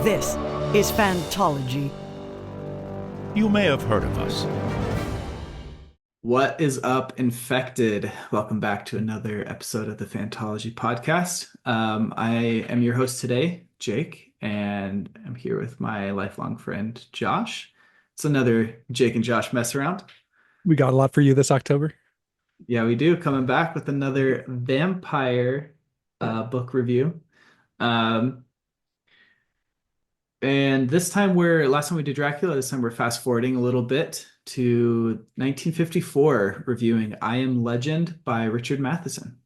This is Fantology. You may have heard of us. What is up, Infected? Welcome back to another episode of the Fantology podcast. I am your host today, Jake, and I'm here with my lifelong friend, Josh. It's another Jake and Josh mess around. We got a lot for you this October. Yeah, we do. Coming back with another vampire book review. Um, and last time we did Dracula, this time we're fast forwarding a little bit to 1954, reviewing I Am Legend by Richard Matheson.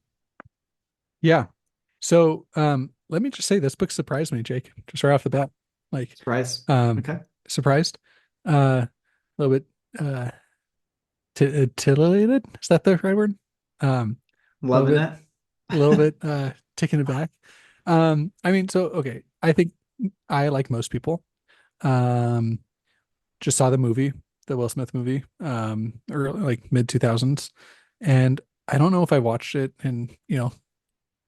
Yeah. So let me just say this book surprised me, Jake, just right off the bat. Like Surprise. um Okay. surprised. A little bit titillated. Is that the right word? A little Loving bit it. a little bit taken aback. I mean, so okay, I think I, like most people, um just saw the movie, the Will Smith movie, early, like mid 2000s. And I don't know if I watched it in,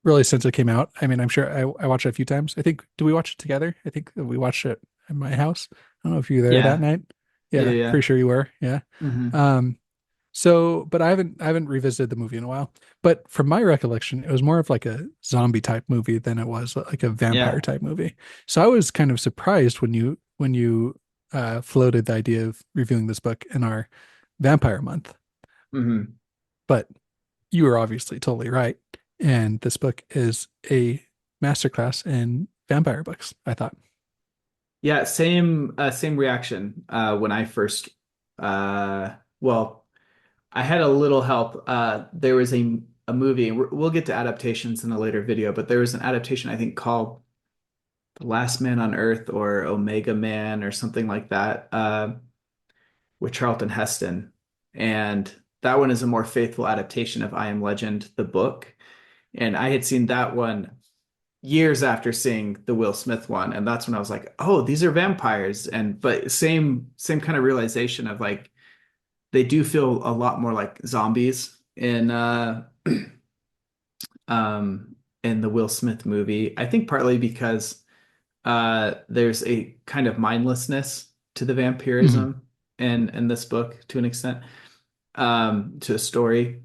really since it came out. I mean, I'm sure I watched it a few times. I think, do we watch it together? I think we watched it at my house. I don't know if you were there that Yeah. night. Yeah. Yeah, Yeah. pretty sure you were. Yeah. Hmm. Um, so, but I haven't revisited the movie in a while. But from my recollection, it was more of like a zombie type movie than it was like a vampire Yeah. type movie. So I was kind of surprised when you floated the idea of reviewing this book in our vampire month. Hmm. But you were obviously totally right. And this book is a masterclass in vampire books, I thought. Yeah. Same reaction when I first well, I had a little help. There was a movie. We'll get to adaptations in a later video, but there was an adaptation I think called The Last Man on Earth or Omega Man or something like that, with Charlton Heston. And that one is a more faithful adaptation of I Am Legend, the book. And I had seen that one years after seeing the Will Smith one, and that's when I was like, "Oh, these are vampires." And but same kind of realization of like they do feel a lot more like zombies in the Will Smith movie. I think partly because there's a kind of mindlessness to the Mhm. vampirism in this book to an extent, to a story.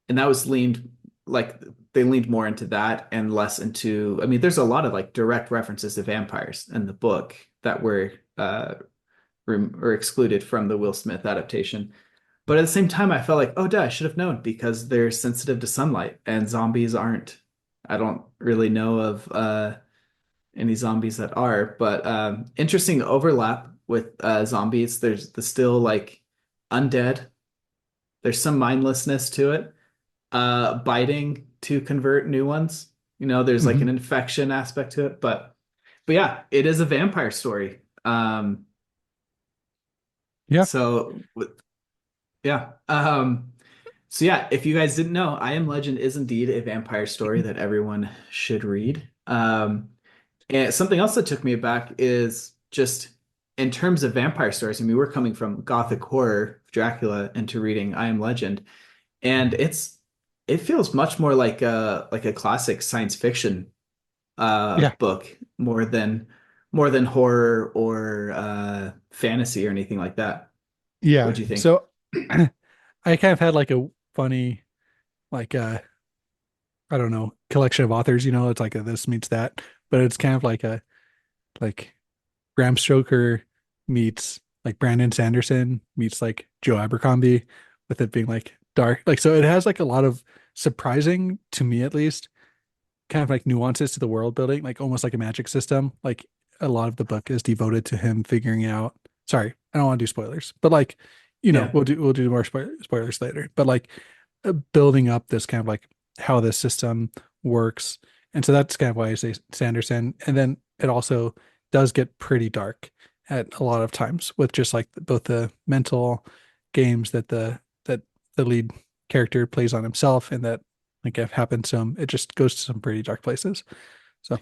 And that was leaned like they leaned more into that and less into, I mean, there's a lot of like direct references to vampires in the book that were or excluded from the Will Smith adaptation. But at the same time, I felt like, oh, duh, I should have known because they're sensitive to sunlight and zombies aren't. I don't really know of any zombies that are, but interesting overlap with zombies. There's the still like undead. There's some mindlessness to it. Biting to convert new ones. There's like an Mhm. infection aspect to it, but yeah, it is a vampire story. Yeah. So yeah. So yeah, if you guys didn't know, I Am Legend is indeed a vampire story that everyone should read. And something else that took me aback is just in terms of vampire stories. I mean, we're coming from gothic horror, Dracula, into reading I Am Legend, and it feels much more like a classic science fiction Yeah. book more than horror or fantasy or anything like that. What Yeah. do you think? So I kind of had like a funny, like I don't know, collection of authors, it's like a this meets that, but it's kind of like Bram Stoker meets like Brandon Sanderson meets like Joe Abercrombie, with it being like dark. Like, so it has like a lot of surprising, to me at least, kind of like nuances to the world building, like almost like a magic system. Like a lot of the book is devoted to him figuring out. Sorry, I don't want to do spoilers, but like, Yeah. we'll do more spoilers later. But like building up this kind of like how this system works, and so that's kind of why I say Sanderson. And then it also does get pretty dark at a lot of times with just like both the mental games that the lead character plays on himself and that like have happened to him. It just goes to some pretty dark places. So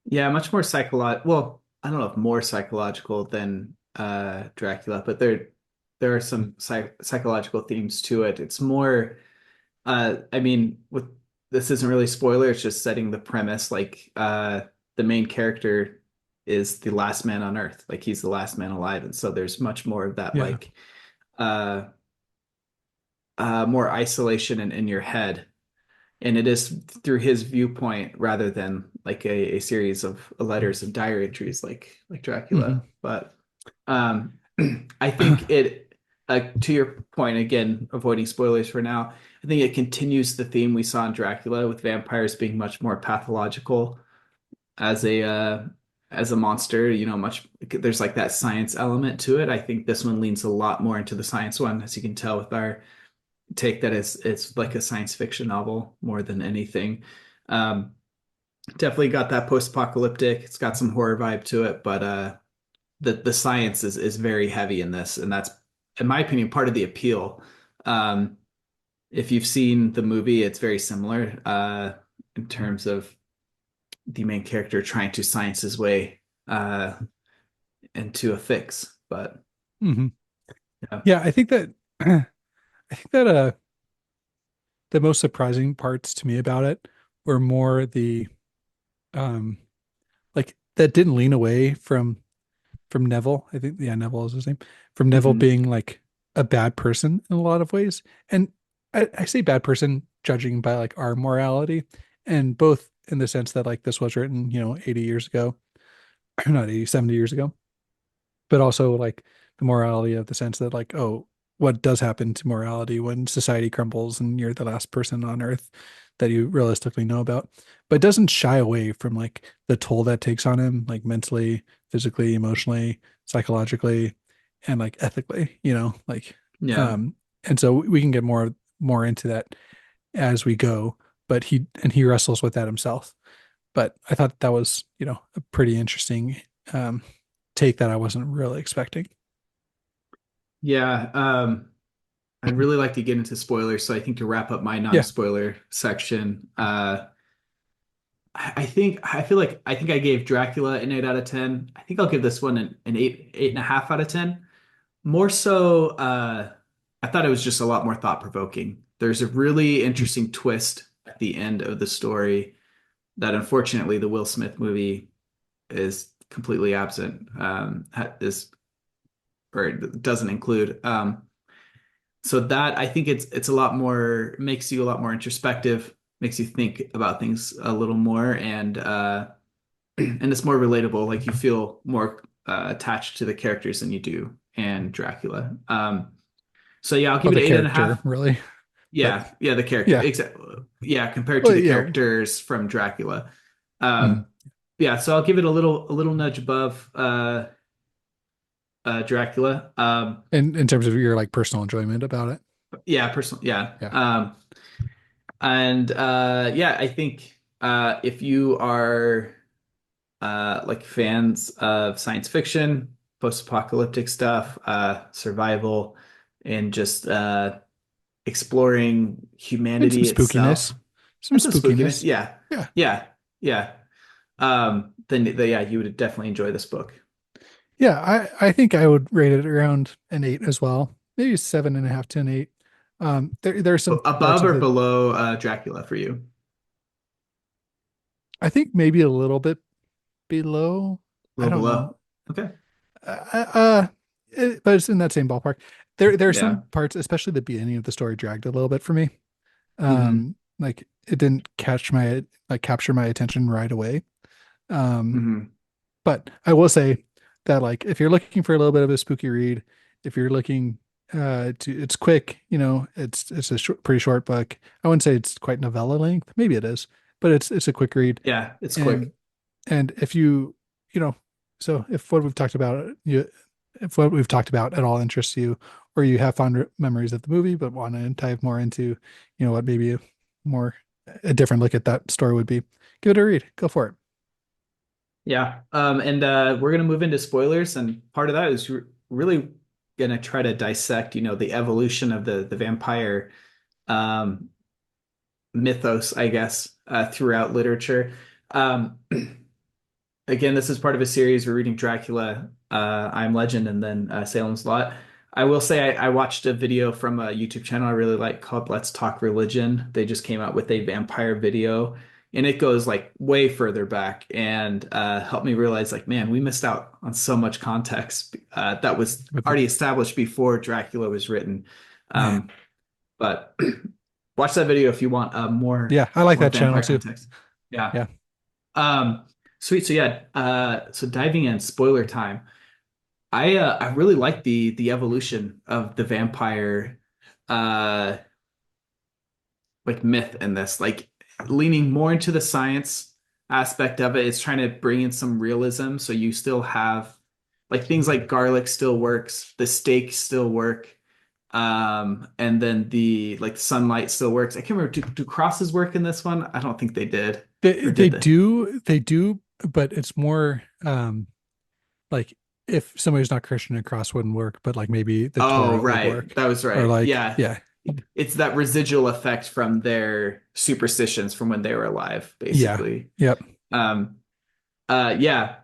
Yeah, much more psychological. Well, I don't know if more psychological than Dracula, but there are some psychological themes to it. It's more I mean, with this isn't really spoiler, it's just setting the premise like the main character is the last man on Earth. Like he's the last man alive. And so there's much more of that Yeah. uh more isolation in your head. And it is through his viewpoint rather than like a series of letters and diary entries like Hmm. Dracula. But um I think it to your point again, avoiding spoilers for now, I think it continues the theme we saw in Dracula with vampires being much more pathological as a monster, much there's like that science element to it. I think this one leans a lot more into the science one, as you can tell with our take that it's like a science fiction novel more than anything. Um, Definitely got that post-apocalyptic. It's got some horror vibe to it, but the science is very heavy in this, and that's, in my opinion, part of the appeal. Um, if you've seen the movie, it's very similar in terms of the main character trying to science his way uh, into a fix. But Hmm. yeah, Yeah, I think that I think that the most surprising parts to me about it were more the um like that didn't lean away from Neville. I think, yeah, Neville is his name. From Neville hmm being like a bad person in a lot of ways. And I say bad person judging by like our morality, and both in the sense that like this was written, 80 years ago, not 80, 70 years ago, but also like the morality of the sense that like, oh, what does happen to morality when society crumbles and you're the last person on earth that you realistically know about, but doesn't shy away from like the toll that takes on him, like mentally, physically, emotionally, psychologically, and like ethically, like, yeah, um, and so we can get more into that as we go, but he wrestles with that himself. But I thought that was, a pretty interesting um take that I wasn't really expecting. yeah. I'd really like to get into spoilers, so I think to wrap up my Yeah. non-spoiler section, I feel like I think I gave Dracula an 8 out of 10. I think I'll give this one an 8.5 out of 10. More so, I thought it was just a lot more thought-provoking. There's a really interesting twist at the end of the story that unfortunately the Will Smith movie is completely absent, is or doesn't include. So that I think it's a lot more, makes you a lot more introspective, makes you think about things a little more, and it's more relatable. Like you feel more attached to the characters than you do in Dracula. So yeah, I'll give Well, it the eight and a character, half. really. But Yeah, the character, yeah. exactly. Yeah, compared to Well, the yeah. characters from Dracula. Mhm. Um, yeah, so I'll give it a little nudge above Dracula. In terms of your like personal enjoyment about it. Yeah, personal, yeah. Yeah. And yeah, I think if you are like fans of science fiction, post-apocalyptic stuff, survival, and just exploring And some humanity spookiness. itself, Some and some spookiness, spookiness. yeah, Yeah. yeah, yeah. Then yeah, you would definitely enjoy this book. Yeah. I think I would rate it around an 8 as well. Maybe 7.5 to an 8. There's some parts Above of or it. below Dracula for you? I think maybe a little bit below. A I little don't know. below. Okay. Uh, but it's in that same ballpark. There are Yeah. some parts, especially the beginning of the story, dragged a little bit for me. hmm Like it didn't capture my attention right away. Um, hmm but I will say that like if you're looking for a little bit of a spooky read, if you're looking it's quick, it's a pretty short book. I wouldn't say it's quite novella length. Maybe it is, but it's a quick read. Yeah, it's And quick. and if you know, so if what we've talked about at all interests you, or you have fond memories of the movie, but want to dive more into, what maybe more a different look at that story would be, give it a read. Go for it. Yeah. And we're gonna move into spoilers, and part of that is really gonna try to dissect, the evolution of the vampire um mythos, I guess, throughout literature. Um Again, this is part of a series. We're reading Dracula, I Am Legend, and then Salem's Lot. I will say I watched a video from a YouTube channel I really like called Let's Talk Religion. They just came out with a vampire video, and it goes like way further back and helped me realize like, man, we missed out on so much context that was But already established before Dracula was written. man, Um, but watch that video if you want yeah, I like more that channel vampire too. context. Yeah. Yeah. Sweet. So yeah, so diving in, spoiler time. I really like the evolution of the vampire uh like myth in this, like leaning more into the science aspect of it. It's trying to bring in some realism. So you still have like things like garlic still works, the steak still work. And then the like sunlight still works. I can't remember, do crosses work in this one? I don't think they did. They Or they did they? do, but it's more like if somebody's not Christian, a cross wouldn't work, but like maybe the Oh, Torah would right. work. That was Or right. like, Yeah. yeah, It's that residual effect from their superstitions from when they were alive, yeah, basically. yep. Um, yeah,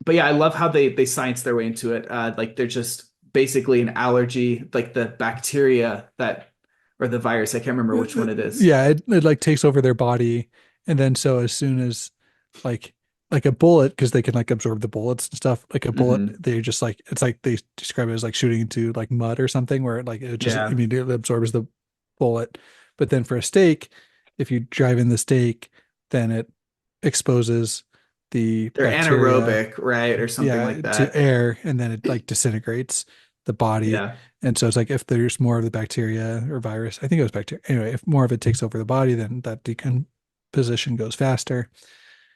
but yeah, I love how they science their way into it. Like they're just basically an allergy, like the bacteria that or the virus. I can't remember which one it is. Yeah, it like takes over their body, and then so as soon as like like a bullet, because they can like absorb the bullets and stuff, like a bullet, Hmm. they just like it's like they describe it as like shooting into like mud or something, where like it just Yeah, immediately absorbs the bullet. But then for a steak, if you drive in the steak, then it exposes the they're bacteria, anaerobic, right, or something yeah, like to that. air, and then it like disintegrates the body. Yeah, And so it's like if there's more of the bacteria or virus, I think it was bacteria. Anyway, if more of it takes over the body, then that decomposition goes faster.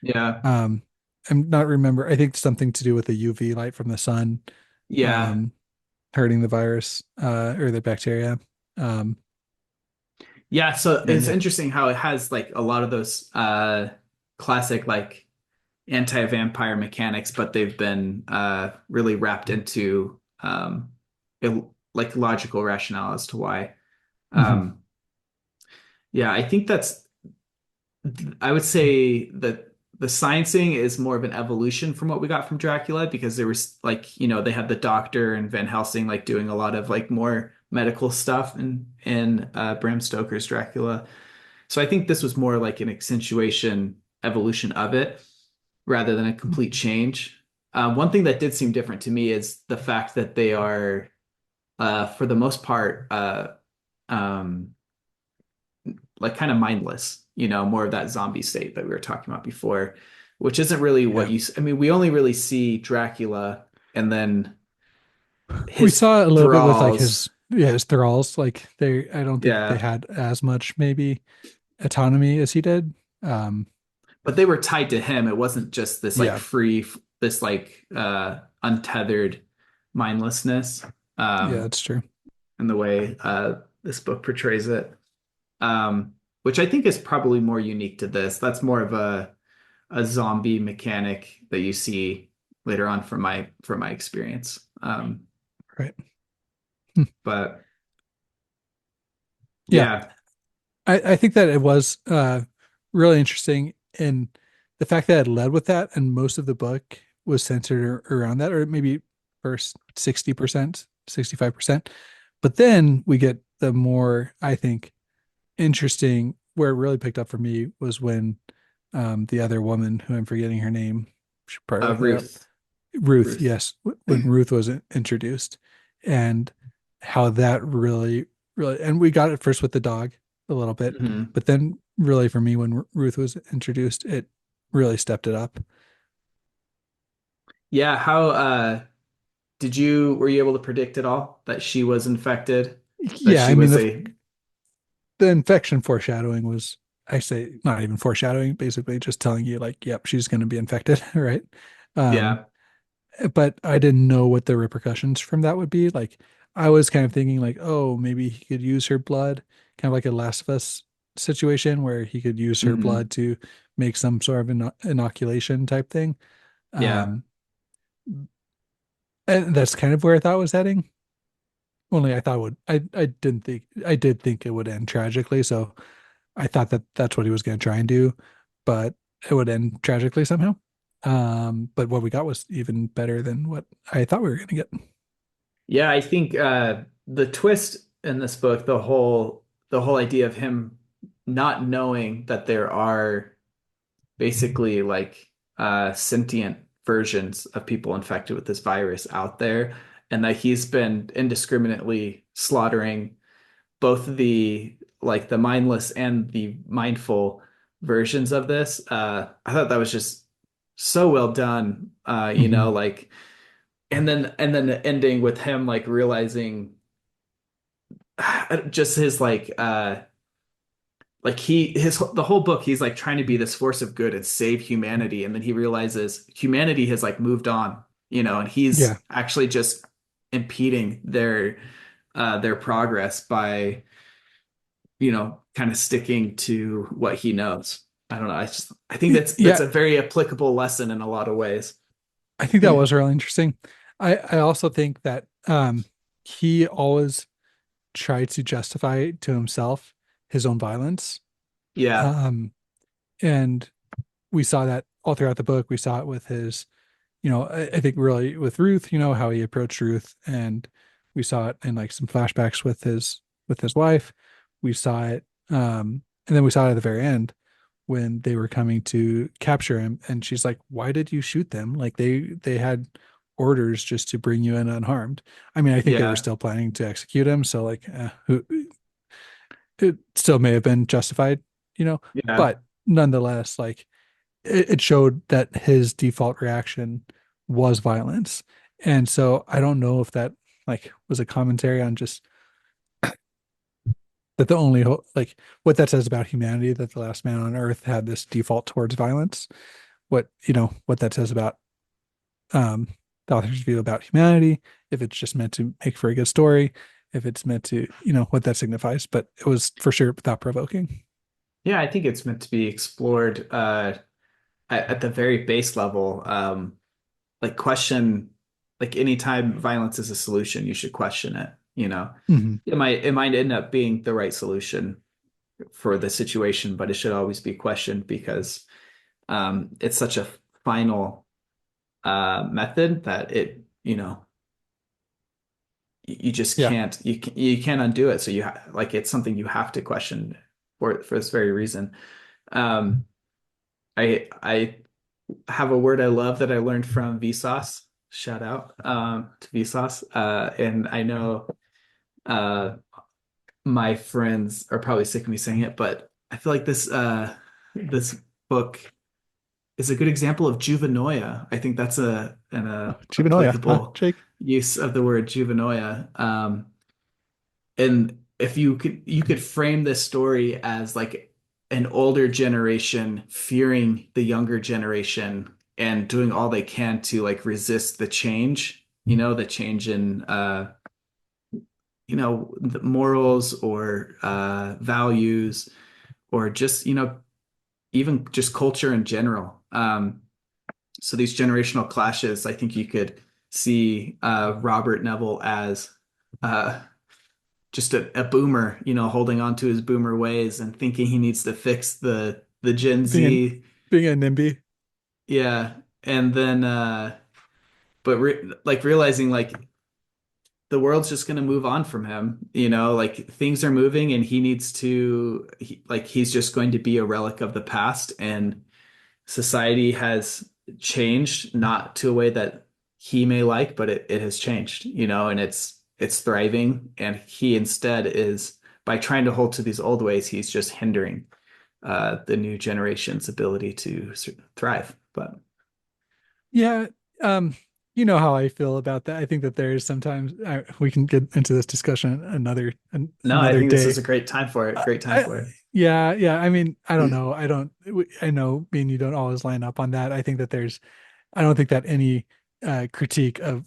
yeah, Um, I'm not remember. I think something to do with the UV light from the sun, yeah, um, hurting the virus, or the bacteria. Um, yeah. So and it's yeah, interesting how it has like a lot of those classic like anti-vampire mechanics, but they've been really wrapped into like logical rationale as to why. mhm. Um, yeah, I think I would say that the sciencing is more of an evolution from what we got from Dracula because there was like, they had the Doctor and Van Helsing like doing a lot of like more medical stuff in Bram Stoker's Dracula. So I think this was more like an accentuation evolution of it rather than a complete change. One thing that did seem different to me is the fact that they are, for the most part, um, like kind of mindless, more of that zombie state that we were talking about before, which isn't really what Yeah. I mean, we only really see Dracula and then We his saw a little bit with like thralls. his yeah his thralls. Like I don't think they Yeah, had as much maybe autonomy as he did. Um, but they were tied to him. It wasn't just this like yeah, free, this like untethered mindlessness. yeah, Um, that's true. in the way this book portrays it, which I think is probably more unique to this. That's more of a zombie mechanic that you see later on from my experience. Right. Hmm. But Yeah, yeah, I think that it was really interesting in the fact that it led with that, and most of the book was centered around that, or maybe first 60%, 65%. But then we get the more, I think, interesting where it really picked up for me was when the other woman, who I'm forgetting her name, should probably look that up. Ruth, Ruth, Ruth. yes, when Ruth was introduced, and how that really, really, and we got it first with the dog a little bit, Mhm. but then really for me when Ruth was introduced, it really stepped it up. Yeah, how were you able to predict at all that she was infected? That Yeah, she I mean was a the infection foreshadowing was, I say, not even foreshadowing, basically just telling you like, yep, she's going to be infected, right? Um, yeah. but I didn't know what the repercussions from that would be. Like I was kind of thinking like, oh, maybe he could use her blood, kind of like a Last of Us situation where he could use her Hmm. blood to make some sort of inoculation type thing. Yeah. Um, and that's kind of where I thought it was heading. Only I thought it would, I didn't think, I did think it would end tragically. So I thought that that's what he was going to try and do, but it would end tragically somehow. But what we got was even better than what I thought we were going to get. Yeah, I think the twist in this book, the whole idea of him not knowing that there are basically like sentient versions of people infected with this virus out there, and that he's been indiscriminately slaughtering both the mindless and the mindful versions of this. I thought that was just so well done. Hmm. Like, and then the ending with him like realizing just his like his the whole book he's like trying to be this force of good and save humanity, and then he realizes humanity has like moved on, and Yeah. he's actually just impeding their progress by kind of sticking to what he knows. I don't know. I think that's Yeah. a very applicable lesson in a lot of ways. I think that was really interesting. I also think that he always tried to justify to himself his own violence. Yeah. Um, and we saw that all throughout the book. We saw it with his, I think really with Ruth, how he approached Ruth, and we saw it in like some flashbacks with his wife. We saw it, and then we saw it at the very end when they were coming to capture him, and she's like, "Why did you shoot them? Like they had orders just to bring you in unharmed." I mean, I think they were Yeah. still planning to execute him, so like, it still may have been justified, Yeah. but nonetheless, like it showed that his default reaction was violence. And so I don't know if that like was a commentary on just that the only like what that says about humanity, that the last man on earth had this default towards violence. What that says about um the author's view about humanity, if it's just meant to make for a good story, if it's meant to, what that signifies. But it was for sure thought provoking. Yeah, I think it's meant to be explored at the very base level. Like question like anytime violence is a solution, you should question it, you know. Hmm. It might end up being the right solution for the situation, but it should always be questioned because it's such a final method that you just Yeah. you can't undo it. So like it's something you have to question for this very reason. Um, I have a word I love that I learned from Vsauce. Shout out to Vsauce. And I know uh, my friends are probably sick of me saying it, but I feel like this book is a good example of juvenoia. I think that's an Oh, Chivinoya, huh, applicable Jake? use of the word juvenoia. And if you could frame this story as like an older generation fearing the younger generation and doing all they can to like resist the change, the change in the morals or values or just even just culture in general. So these generational clashes, I think you could see Robert Neville as uh, just a boomer, holding on to his boomer ways and thinking he needs to fix the Gen Being Z. being a NIMBY. Yeah. And then but like realizing like the world's just going to move on from him, like things are moving and he needs to like he's just going to be a relic of the past, and society has changed not to a way that he may like, but it has changed, and it's thriving, and he instead is by trying to hold to these old ways, he's just hindering the new generation's ability to thrive. But Yeah, you know how I feel about that. I think that there is sometimes we can get into this discussion no, I another think this is day. a great time for it. Great time I, for it. yeah, yeah. I mean, I don't know. I know me and you don't always line up on that. I think that I don't think that any critique of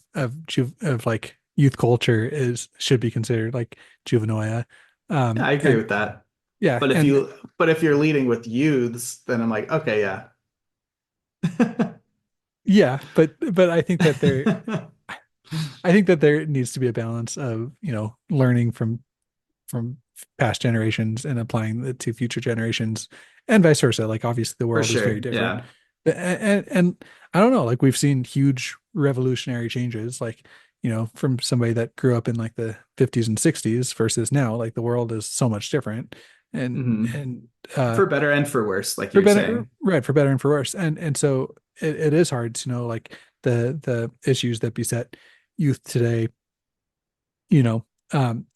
like youth culture should be considered like juvenoia. Yeah, I agree And with that. yeah, But if you're leading with youths, then I'm like, okay, yeah. yeah, but I think that there needs to be a balance of, learning from past generations and applying it to future generations and vice versa. Like obviously the For world is very sure. different. Yeah. And I don't know, like we've seen huge revolutionary changes, like, from somebody that grew up in like the 50s and 60s versus now, like the world is so much different. and Hmm. and For better and for worse, like for you're better, saying. right, for better and for worse. And so it is hard to know like the issues that beset youth today,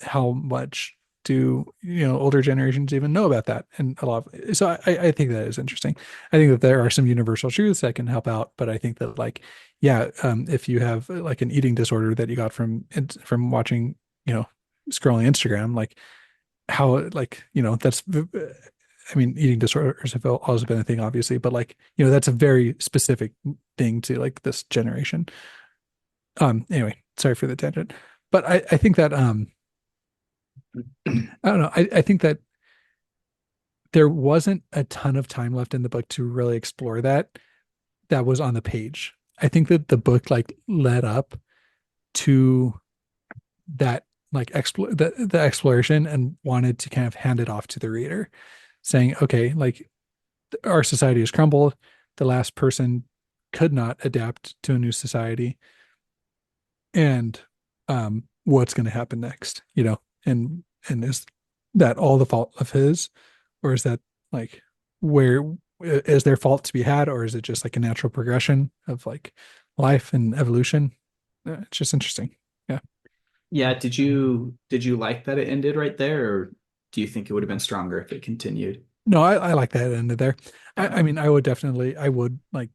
how much do older generations even know about that? And a lot so I think that is interesting. I think that there are some universal truths that can help out, but I think that like, yeah, if you have like an eating disorder that you got from watching, scrolling Instagram, like how like that's I mean, eating disorders have always been a thing, obviously, but like, that's a very specific thing to like this generation. Anyway, sorry for the tangent, but I think that I don't know. I think that there wasn't a ton of time left in the book to really explore that was on the page. I think that the book like led up to that like the exploration and wanted to kind of hand it off to the reader, saying, okay, like our society has crumbled. The last person could not adapt to a new society, and what's going to happen next? And is that all the fault of his, or is that like where is there fault to be had, or is it just like a natural progression of like life and evolution? It's just interesting. Yeah. Yeah, did you like that it ended right there, or do you think it would have been stronger if it continued? No, I like that ended there. I Yeah. mean, I would like,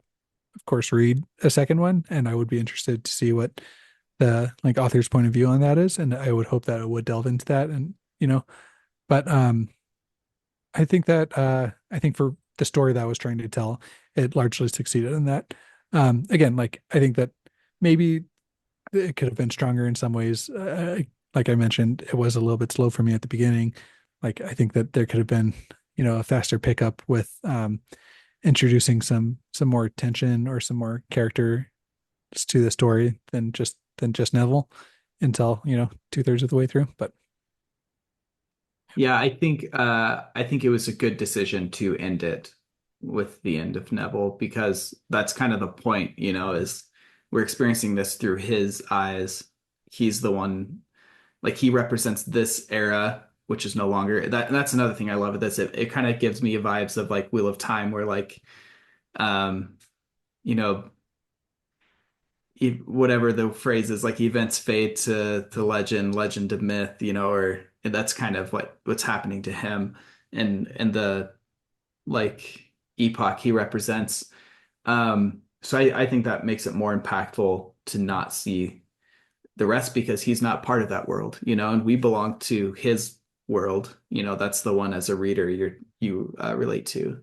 of course, read a second one, and I would be interested to see what the like author's point of view on that is, and I would hope that it would delve into that, and but I think for the story that I was trying to tell, it largely succeeded in that. Again, like I think that maybe it could have been stronger in some ways. Like I mentioned, it was a little bit slow for me at the beginning. Like I think that there could have been, a faster pickup with introducing some more tension or some more character to the story than just Neville until, 2/3 of the way through. But Yeah, I think it was a good decision to end it with the end of Neville, because that's kind of the point, is we're experiencing this through his eyes. He's the one, like he represents this era, which is no longer that. And that's another thing I love of this. It kind of gives me vibes of like Wheel of Time, where like um, you know, whatever the phrase is, like events fade to legend, legend to myth, or and that's kind of what's happening to him and the like epoch he represents. So I think that makes it more impactful to not see the rest, because he's not part of that world, and we belong to his world. That's the one as a reader you relate to.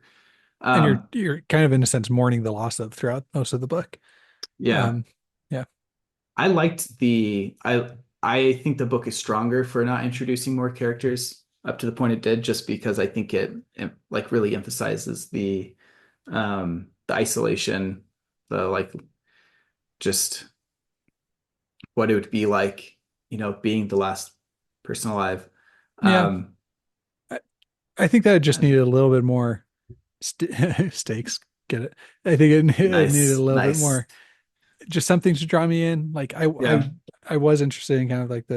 and you're Um, you're kind of in a sense mourning the loss of throughout most of the book. yeah. Um, yeah, I liked the I think the book is stronger for not introducing more characters up to the point it did, just because I think it like really emphasizes the isolation, the like just what it would be like, being the last person alive. yeah. Um, I, I think that it just needed a little bit more stakes. Get it? I think it needed a nice, little bit nice. more, just something to draw me in. Like Yeah. I was interested in kind of like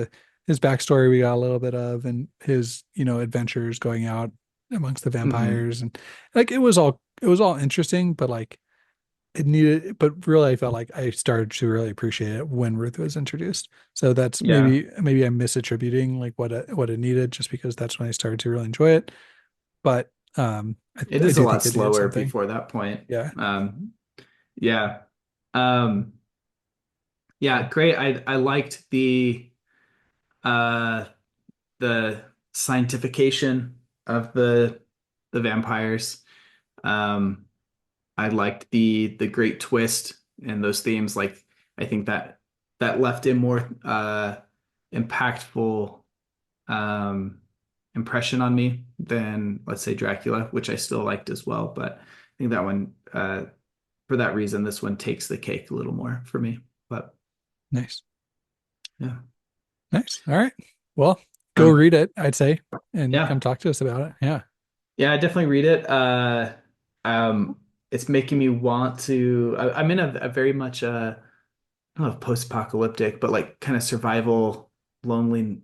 his backstory we got a little bit of, and his adventures going out amongst the Hmm. vampires, and like it was all interesting, but like it needed. But really, I felt like I started to really appreciate it when Ruth was introduced. So that's Yeah. maybe I'm misattributing like what it needed, just because that's when I started to really enjoy it. But It I is a do lot think it needed slower something. before that point. Yeah. Yeah. Um, yeah, great. I liked uh the scientification of the vampires. Um, I liked the great twist and those themes. Like I think that left a more impactful um impression on me than, let's say, Dracula, which I still liked as well. But I think that one for that reason, this one takes the cake a little more for me. But Nice. yeah. Nice. All right. Well, go Um, read it, I'd say, and come yeah. talk to us about it. Yeah. Yeah, I definitely read it. It's making me want to. I'm in a very much I don't know if post-apocalyptic, but like kind of survival, lonely,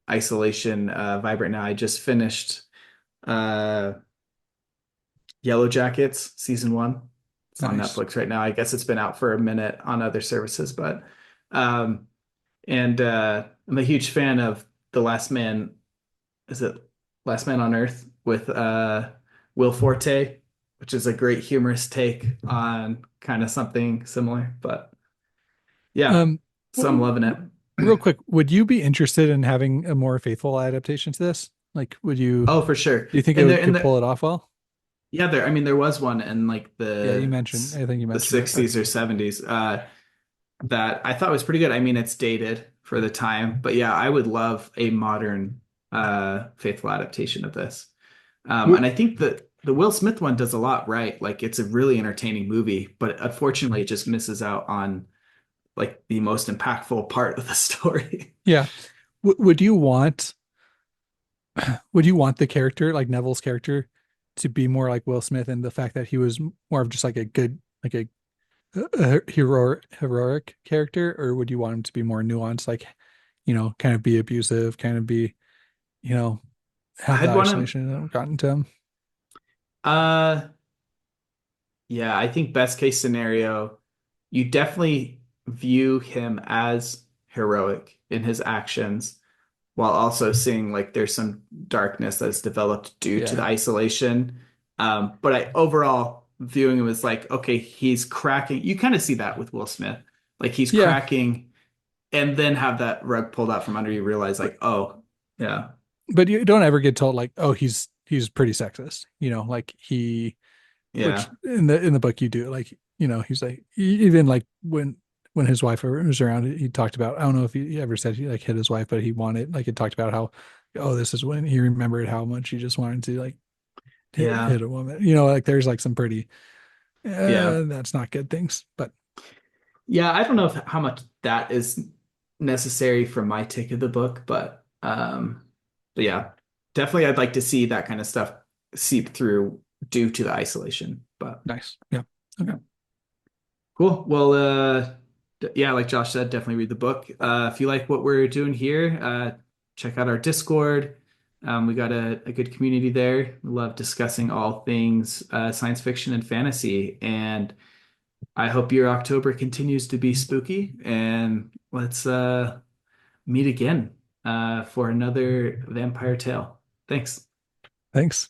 isolation vibe right now. I just finished uh Yellow Jackets season one. It's on Nice. Netflix right now. I guess it's been out for a minute on other services, but um and I'm a huge fan of The Last Man. Is it Last Man on Earth with Will Forte, which is a great humorous take on kind of something similar. But yeah, Um, so I'm w- loving it. real quick, would you be interested in having a more faithful adaptation to this? Like, would you, Oh, for sure. do you think it And there, and could pull there, it off well? yeah, there. I mean, there was one in like Yeah, I think you the mentioned it, but 60s or 70s that I thought was pretty good. I mean, it's dated for the time, but yeah, I would love a modern faithful adaptation of this. w- And I think that the Will Smith one does a lot right. Like it's a really entertaining movie, but unfortunately, it just misses out on like the most impactful part of the story. yeah. Would you want, the character, like Neville's character, to be more like Will Smith and the fact that he was more of just like a good, like a heroic character, or would you want him to be more nuanced, like, kind of be abusive, kind of be, you know, have the I'd want to, isolation that gotten to him? uh, yeah, I think best case scenario, you definitely view him as heroic in his actions while also seeing like there's some darkness that's developed due to the Yeah. isolation. But I overall viewing him as like, okay, he's cracking. You kind of see that with Will Smith. Like he's Yeah. cracking and then have that rug pulled out from under you, realize But like, oh, yeah, but you don't ever get told like, oh, he's pretty sexist, like which yeah, in the book you do, like, he's like, even like when his wife was around, he talked about, I don't know if he ever said he like hit his wife, but he wanted, like, he talked about how, oh, this is when he remembered how much he just wanted to like yeah, hit a woman, like there's like some pretty yeah. that's not good things, but Yeah, I don't know if how much that is necessary for my take of the book, but yeah, definitely I'd like to see that kind of stuff seep through due to the isolation. But nice. Yeah. Okay. yeah. Cool. Well, yeah, like Josh said, definitely read the book. If you like what we're doing here, check out our Discord. We got a good community there. We love discussing all things science fiction and fantasy. And I hope your October continues to be spooky. And let's meet again for another vampire tale. Thanks. Thanks.